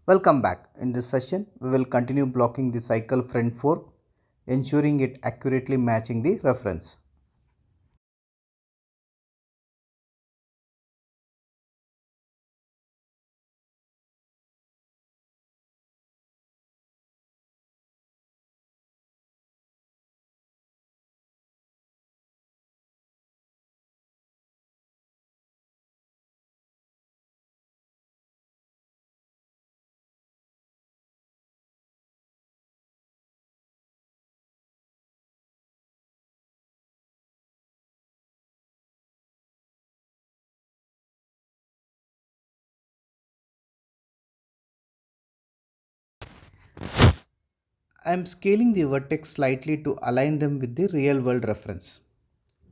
Welcome back. In this session, we will continue blocking the cycle front fork, ensuring it accurately matching the reference. I am scaling the vertex slightly to align them with the real world reference.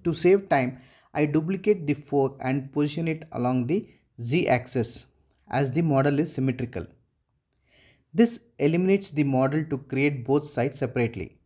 To save time, I duplicate the fork and position it along the z-axis as the model is symmetrical. This eliminates the model to create both sides separately.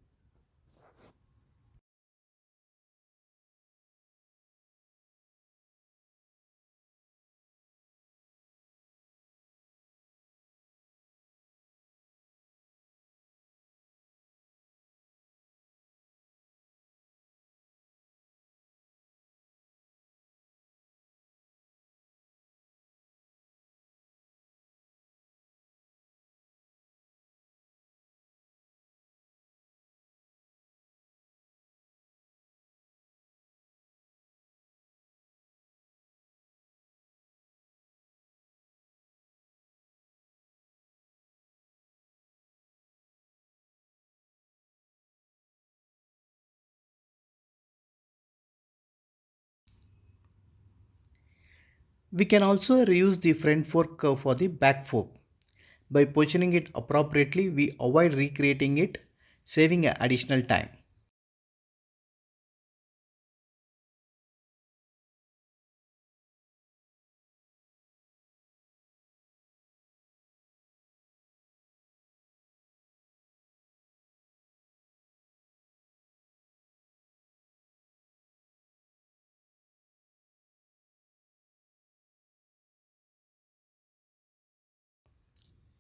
We can also reuse the front fork curve for the back fork. By positioning it appropriately, we avoid recreating it, saving additional time.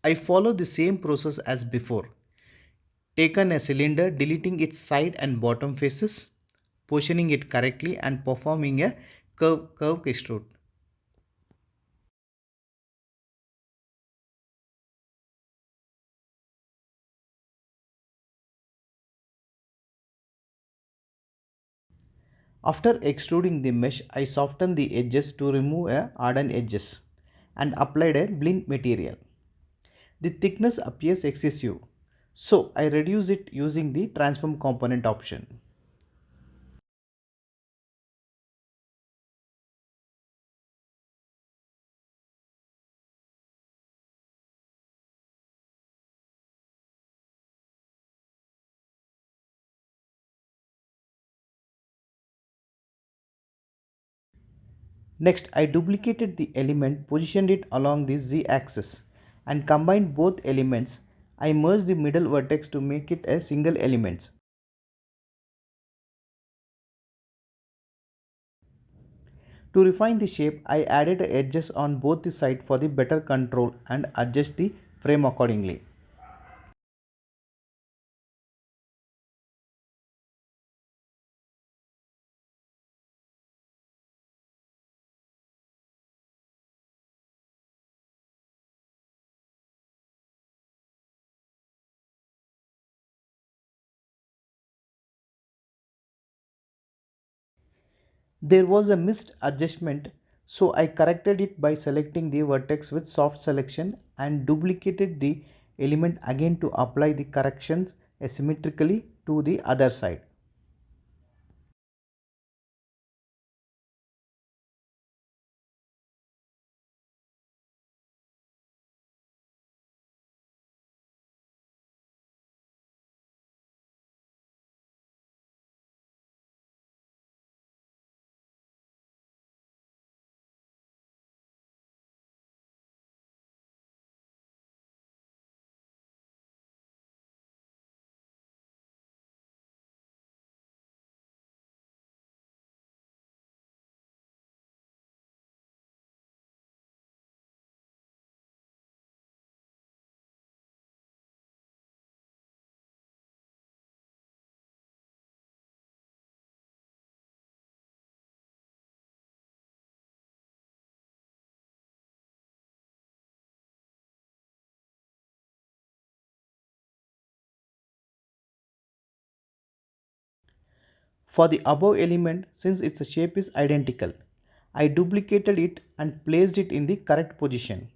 I follow the same process as before. Taken a cylinder, deleting its side and bottom faces, positioning it correctly and performing a curve extrude. After extruding the mesh, I soften the edges to remove hardened edges and applied a Blinn material. The thickness appears excessive, so I reduce it using the transform component option. Next, I duplicated the element, positioned it along the z-axis and combined both elements. I merged the middle vertex to make it a single element. To refine the shape, I added edges on both the sides for the better control and adjust the frame accordingly. There was a missed adjustment, so I corrected it by selecting the vertex with soft selection and duplicated the element again to apply the corrections asymmetrically to the other side. For the above element, since its shape is identical, I duplicated it and placed it in the correct position.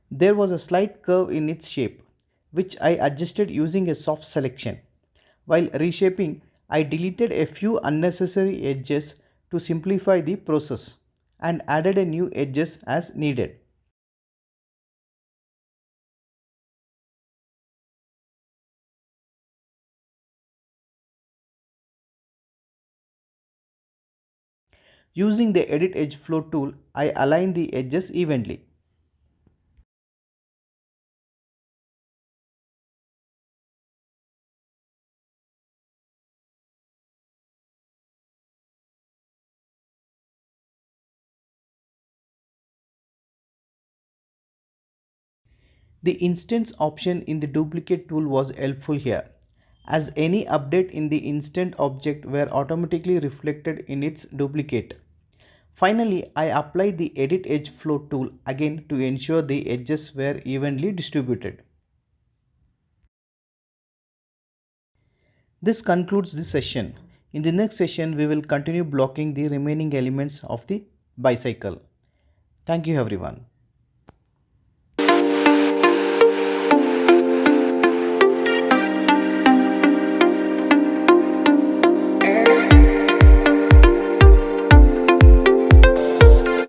There was a slight curve in its shape, which I adjusted using a soft selection. While reshaping, I deleted a few unnecessary edges to simplify the process and added a new edges as needed. Using the Edit Edge Flow tool, I aligned the edges evenly. The instance option in the duplicate tool was helpful here, as any update in the instant object were automatically reflected in its duplicate. Finally, I applied the Edit Edge Flow tool again to ensure the edges were evenly distributed. This concludes this session. In the next session, we will continue blocking the remaining elements of the bicycle. Thank you everyone.